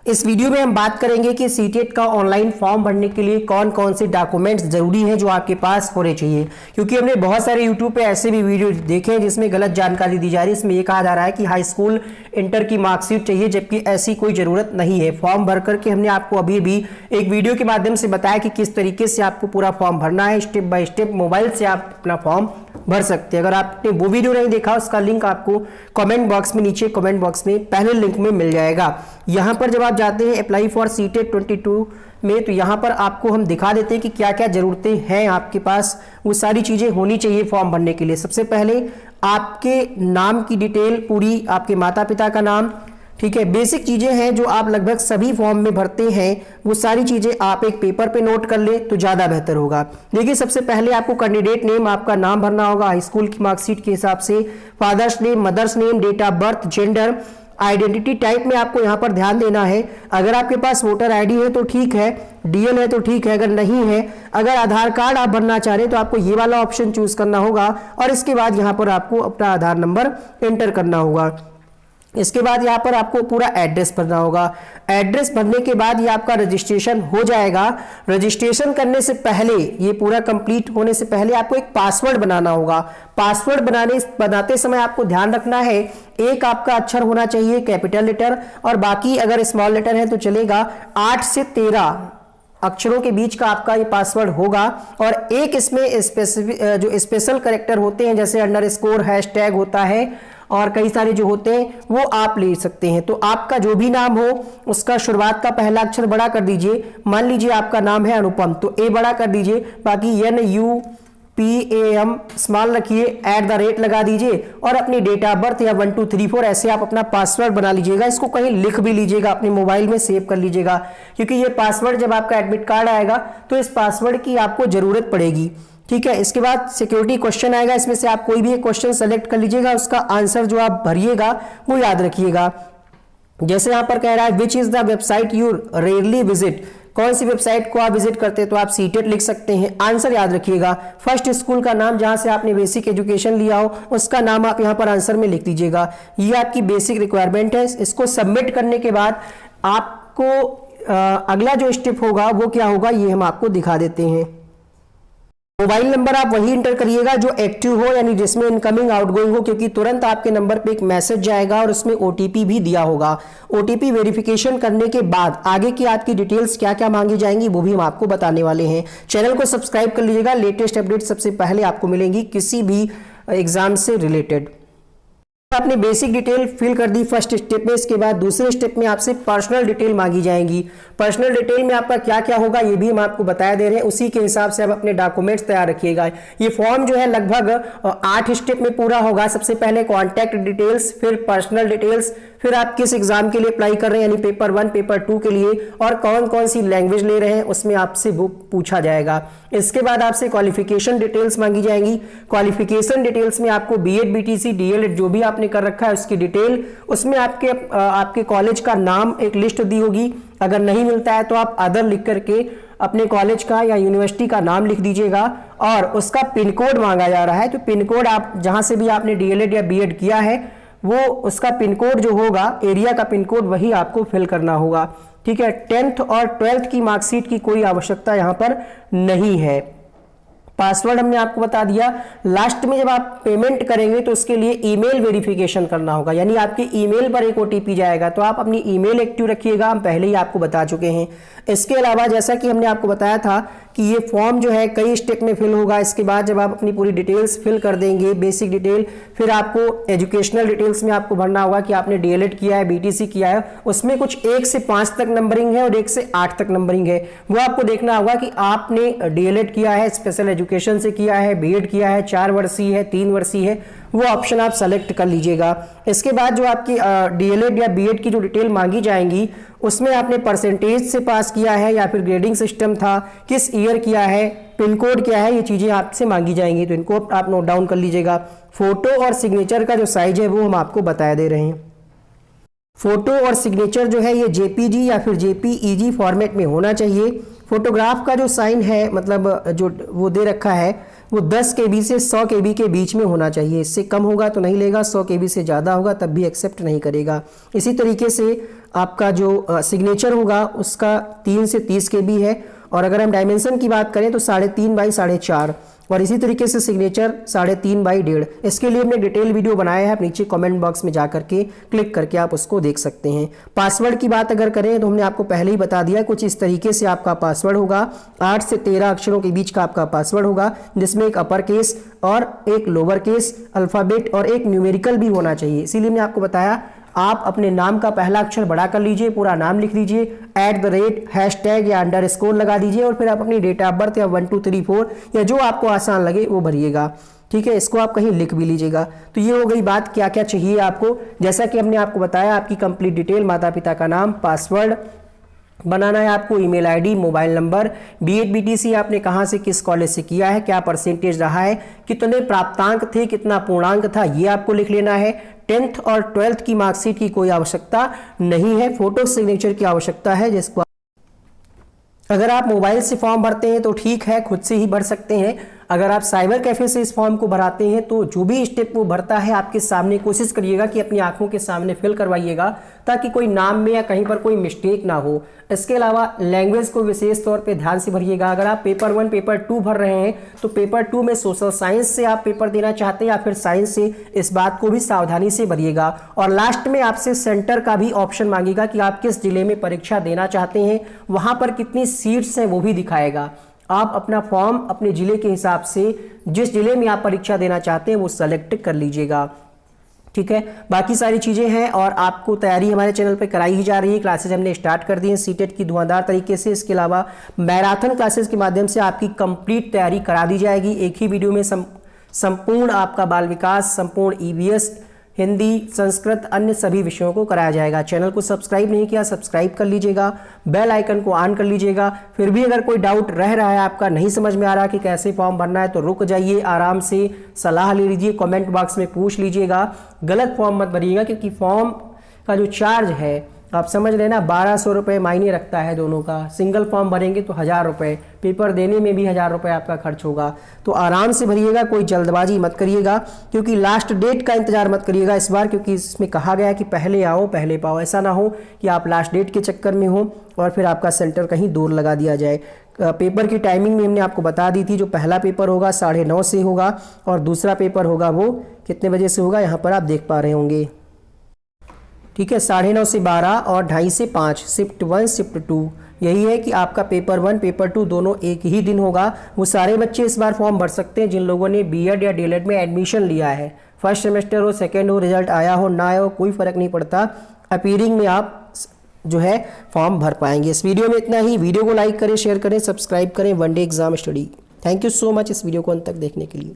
इस वीडियो में हम बात करेंगे कि सीटेट का ऑनलाइन फॉर्म भरने के लिए कौन कौन से डॉक्यूमेंट्स जरूरी हैं जो आपके पास होने चाहिए। क्योंकि हमने बहुत सारे यूट्यूब पे ऐसे भी वीडियो देखे हैं जिसमें गलत जानकारी दी जा रही है। इसमें यह कहा जा रहा है कि हाई स्कूल इंटर की मार्कशीट चाहिए, जबकि ऐसी कोई जरूरत नहीं है। फॉर्म भर करके हमने आपको अभी भी एक वीडियो के माध्यम से बताया कि किस तरीके से आपको पूरा फॉर्म भरना है। स्टेप बाय स्टेप मोबाइल से आप अपना फॉर्म भर सकते हैं। अगर आपने वो वीडियो नहीं देखा, उसका लिंक आपको कमेंट बॉक्स में, नीचे कमेंट बॉक्स में पहले लिंक में मिल जाएगा। यहां पर जब आप जाते हैं अप्लाई फॉर सीटेट 22 में, तो यहां पर आपको हम दिखा देते हैं कि क्या क्या जरूरतें हैं आपके पास। वो सारी चीजें होनी चाहिए फॉर्म भरने के लिए। सबसे पहले आपके नाम की डिटेल पूरी, आपके माता पिता का नाम, ठीक है। बेसिक चीजें हैं जो आप लगभग सभी फॉर्म में भरते हैं, वो सारी चीजें आप एक पेपर पे नोट कर ले तो ज्यादा बेहतर होगा। देखिए, सबसे पहले आपको कैंडिडेट नेम, आपका नाम भरना होगा हाई स्कूल की मार्कशीट के हिसाब से, father's name, mother's name, date of birth, gender, identity type में आपको यहां पर ध्यान देना है। अगर आपके पास वोटर आईडी है तो ठीक है, डीएल है तो ठीक है, अगर नहीं है, अगर आधार कार्ड आप भरना चाह रहे हैं तो आपको ये वाला ऑप्शन चूज करना होगा और इसके बाद यहां पर आपको अपना आधार नंबर एंटर करना होगा। इसके बाद यहाँ पर आपको पूरा एड्रेस भरना होगा। एड्रेस भरने के बाद ये आपका रजिस्ट्रेशन हो जाएगा। रजिस्ट्रेशन करने से पहले, ये पूरा कंप्लीट होने से पहले आपको एक पासवर्ड बनाना होगा। पासवर्ड बनाते समय आपको ध्यान रखना है, एक आपका अक्षर होना चाहिए कैपिटल लेटर और बाकी अगर स्मॉल लेटर है तो चलेगा। 8 से 13 अक्षरों के बीच का आपका ये पासवर्ड होगा और एक इसमें स्पेसिफिक जो स्पेशल कैरेक्टर होते हैं, जैसे अंडरस्कोर, हैशटैग होता है और कई सारे जो होते हैं वो आप ले सकते हैं। तो आपका जो भी नाम हो उसका शुरुआत का पहला अक्षर बड़ा कर दीजिए। मान लीजिए आपका नाम है अनुपम, तो ए बड़ा कर दीजिए, बाकी NUPAM स्मॉल रखिए, @ लगा दीजिए और अपनी डेट ऑफ बर्थ या 1 2 3 4 ऐसे आप अपना पासवर्ड बना लीजिएगा। इसको कहीं लिख भी लीजिएगा, अपने मोबाइल में सेव कर लीजिएगा, क्योंकि ये पासवर्ड जब आपका एडमिट कार्ड आएगा तो इस पासवर्ड की आपको जरूरत पड़ेगी, ठीक है। इसके बाद सिक्योरिटी क्वेश्चन आएगा, इसमें से आप कोई भी एक क्वेश्चन सेलेक्ट कर लीजिएगा, उसका आंसर जो आप भरिएगा वो याद रखिएगा। जैसे यहां पर कह रहा है which is the website you rarely visit, कौन सी वेबसाइट को आप विजिट करते हैं, तो आप सीटेट लिख सकते हैं। आंसर याद रखिएगा, फर्स्ट स्कूल का नाम जहां से आपने बेसिक एजुकेशन लिया हो उसका नाम आप यहां पर आंसर में लिख दीजिएगा। ये आपकी बेसिक रिक्वायरमेंट है। इसको सबमिट करने के बाद आपको अगला जो स्टेप होगा वो क्या होगा, ये हम आपको दिखा देते हैं। मोबाइल नंबर आप वही इंटर करिएगा जो एक्टिव हो, यानी जिसमें इनकमिंग आउटगोइंग हो, क्योंकि तुरंत आपके नंबर पे एक मैसेज जाएगा और उसमें ओटीपी भी दिया होगा। ओटीपी वेरिफिकेशन करने के बाद आगे की आपकी डिटेल्स क्या क्या मांगी जाएंगी वो भी हम आपको बताने वाले हैं। चैनल को सब्सक्राइब कर लीजिएगा, लेटेस्ट अपडेट सबसे पहले आपको मिलेंगी किसी भी एग्जाम से रिलेटेड। आपने बेसिक डिटेल फिल कर दी फर्स्ट स्टेप में। इसके बाद दूसरे स्टेप में आपसे पर्सनल डिटेल मांगी जाएंगी। पर्सनल डिटेल में आपका क्या क्या होगा ये भी हम आपको बता दे रहे हैं, उसी के हिसाब से आप अपने डॉक्यूमेंट्स तैयार रखिएगा। ये फॉर्म जो है लगभग 8 स्टेप में पूरा होगा। सबसे पहले कॉन्टैक्ट डिटेल्स, फिर पर्सनल डिटेल्स, फिर आप किस एग्जाम के लिए अप्लाई कर रहे हैं, यानी पेपर 1 पेपर 2 के लिए, और कौन कौन सी लैंग्वेज ले रहे हैं उसमें आपसे वो पूछा जाएगा। इसके बाद आपसे क्वालिफिकेशन डिटेल्स मांगी जाएंगी। क्वालिफिकेशन डिटेल्स में आपको बीएड, बीटीसी, डीएलएड जो भी आपने कर रखा है उसकी डिटेल, उसमें आपके कॉलेज का नाम एक लिस्ट दी होगी। अगर नहीं मिलता है तो आप अदर लिख करके अपने कॉलेज का या यूनिवर्सिटी का नाम लिख दीजिएगा और उसका पिन कोड मांगा जा रहा है। तो पिन कोड आप जहां से भी आपने डीएलएड या बीएड किया है वो उसका पिन कोड जो होगा, एरिया का पिन कोड, वही आपको फिल करना होगा, ठीक है। 10th और 12th की मार्कशीट की कोई आवश्यकता यहां पर नहीं है। पासवर्ड हमने आपको बता दिया। लास्ट में जब आप पेमेंट करेंगे तो उसके लिए ईमेल वेरिफिकेशन करना होगा, यानी आपके ईमेल पर एक ओटीपी जाएगा, तो आप अपनी ईमेल एक्टिव रखिएगा, हम पहले ही आपको बता चुके हैं। इसके अलावा जैसा कि हमने आपको बताया था कि ये फॉर्म जो है कई स्टेप में फिल होगा। इसके बाद जब आप अपनी पूरी डिटेल्स फिल कर देंगे, बेसिक डिटेल, फिर आपको एजुकेशनल डिटेल्स में आपको भरना होगा कि आपने डीएलएड किया है, बीटीसी किया है, उसमें कुछ 1 से 5 तक नंबरिंग है और 1 से 8 तक नंबरिंग है। वो आपको देखना होगा कि आपने डीएलएड किया है, स्पेशल एजुकेशन से किया है, बीएड किया है, 4 वर्षीय है, 3 वर्षीय है, वो ऑप्शन आप सेलेक्ट कर लीजिएगा। इसके बाद जो आपकी डीएलएड या बीएड की जो डिटेल मांगी जाएंगी उसमें आपने परसेंटेज से पास किया है या फिर ग्रेडिंग सिस्टम था, किस ईयर किया है, पिन कोड क्या है, ये चीजें आपसे मांगी जाएंगी, तो इनको आप नोट डाउन कर लीजिएगा। फोटो और सिग्नेचर का जो साइज है वो हम आपको बता दे रहे हैं। फोटो और सिग्नेचर जो है ये जेपीजी या फिर जेपीईजी फॉर्मेट में होना चाहिए। फोटोग्राफ का जो साइन है मतलब जो वो दे रखा है वो 10 KB से 100 KB के बीच में होना चाहिए। इससे कम होगा तो नहीं लेगा, 100 KB से ज़्यादा होगा तब भी एक्सेप्ट नहीं करेगा। इसी तरीके से आपका जो सिग्नेचर होगा उसका 3 से 30 KB है, और अगर हम डायमेंशन की बात करें तो 3.5 बाई 4.5, और इसी तरीके से सिग्नेचर 3.5 बाई 1.5। इसके लिए हमने डिटेल वीडियो बनाया है, आप नीचे कमेंट बॉक्स में जा करके क्लिक करके आप उसको देख सकते हैं। पासवर्ड की बात अगर करें तो हमने आपको पहले ही बता दिया, कुछ इस तरीके से आपका पासवर्ड होगा। 8 से 13 अक्षरों के बीच का आपका पासवर्ड होगा, जिसमें एक अपर केस और एक लोअर केस अल्फ़ाबेट और एक न्यूमेरिकल भी होना चाहिए। इसीलिए मैंने आपको बताया आप अपने नाम का पहला अक्षर बड़ा कर लीजिए, पूरा नाम लिख लीजिए, @ हैशटैग या अंडरस्कोर लगा दीजिए, और फिर आप अपनी डेट ऑफ बर्थ या 1 2 3 4 या जो आपको आसान लगे वो भरिएगा। ठीक है, इसको आप कहीं लिख भी लीजिएगा। तो ये हो गई बात क्या क्या चाहिए आपको। जैसा कि हमने आपको बताया, आपकी कंप्लीट डिटेल, माता पिता का नाम, पासवर्ड बनाना है आपको, email ID, mobile number, BEd BTC आपने कहाँ से किस कॉलेज से किया है, क्या परसेंटेज रहा है, कितने प्राप्तांक थे, कितना पूर्णांक था, ये आपको लिख लेना है। 10th और 12th की मार्कशीट की कोई आवश्यकता नहीं है, फोटो सिग्नेचर की आवश्यकता है, जिसको अगर आप मोबाइल से फॉर्म भरते हैं तो ठीक है, खुद से ही भर सकते हैं। अगर आप साइबर कैफे से इस फॉर्म को भराते हैं तो जो भी स्टेप वो भरता है आपके सामने कोशिश करिएगा कि अपनी आंखों के सामने फिल करवाइएगा, ताकि कोई नाम में या कहीं पर कोई मिस्टेक ना हो। इसके अलावा लैंग्वेज को विशेष तौर पे ध्यान से भरिएगा। अगर आप पेपर 1 पेपर 2 भर रहे हैं तो पेपर 2 में सोशल साइंस से आप पेपर देना चाहते हैं या फिर साइंस से, इस बात को भी सावधानी से भरिएगा। और लास्ट में आपसे सेंटर का भी ऑप्शन मांगेगा कि आप किस जिले में परीक्षा देना चाहते हैं, वहां पर कितनी सीट्स हैं वो भी दिखाएगा। आप अपना फॉर्म अपने जिले के हिसाब से, जिस जिले में आप परीक्षा देना चाहते हैं वो सेलेक्ट कर लीजिएगा। ठीक है, बाकी सारी चीजें हैं और आपको तैयारी हमारे चैनल पे कराई ही जा रही है। क्लासेज हमने स्टार्ट कर दी है सीटेट की धुआंधार तरीके से। इसके अलावा मैराथन क्लासेस के माध्यम से आपकी कंप्लीट तैयारी करा दी जाएगी। एक ही वीडियो में संपूर्ण आपका बाल विकास, संपूर्ण ईवीएस, हिंदी, संस्कृत, अन्य सभी विषयों को कराया जाएगा। चैनल को सब्सक्राइब नहीं किया, सब्सक्राइब कर लीजिएगा, बेल आइकन को ऑन कर लीजिएगा। फिर भी अगर कोई डाउट रह रहा है, आपका नहीं समझ में आ रहा कि कैसे फॉर्म भरना है, तो रुक जाइए, आराम से सलाह ले लीजिए, कमेंट बॉक्स में पूछ लीजिएगा। गलत फॉर्म मत भरिएगा, क्योंकि फॉर्म का जो चार्ज है आप समझ लेना 1200 रुपये मायने रखता है दोनों का। सिंगल फॉर्म भरेंगे तो 1000 रुपये, पेपर देने में भी 1000 रुपये आपका खर्च होगा। तो आराम से भरिएगा, कोई जल्दबाजी मत करिएगा, क्योंकि लास्ट डेट का इंतजार मत करिएगा इस बार, क्योंकि इसमें कहा गया है कि पहले आओ पहले पाओ। ऐसा ना हो कि आप लास्ट डेट के चक्कर में हो और फिर आपका सेंटर कहीं दूर लगा दिया जाए। पेपर की टाइमिंग में हमने आपको बता दी थी, जो पहला पेपर होगा 9:30 से होगा और दूसरा पेपर होगा वो कितने बजे से होगा, यहाँ पर आप देख पा रहे होंगे। ठीक है, 9:30 से 12 और 2:30 से 5, शिफ्ट 1 शिफ्ट 2। यही है कि आपका पेपर 1 पेपर 2 दोनों एक ही दिन होगा। वो सारे बच्चे इस बार फॉर्म भर सकते हैं जिन लोगों ने बीएड या डीएलएड में एडमिशन लिया है। फर्स्ट सेमेस्टर हो, सेकेंड हो, रिजल्ट आया हो ना आया हो, कोई फर्क नहीं पड़ता। अपीयरिंग में आप जो है फॉर्म भर पाएंगे। इस वीडियो में इतना ही। वीडियो को लाइक करें, शेयर करें, सब्सक्राइब करें। One day exam study. Thank you so much इस वीडियो को अंत तक देखने के लिए।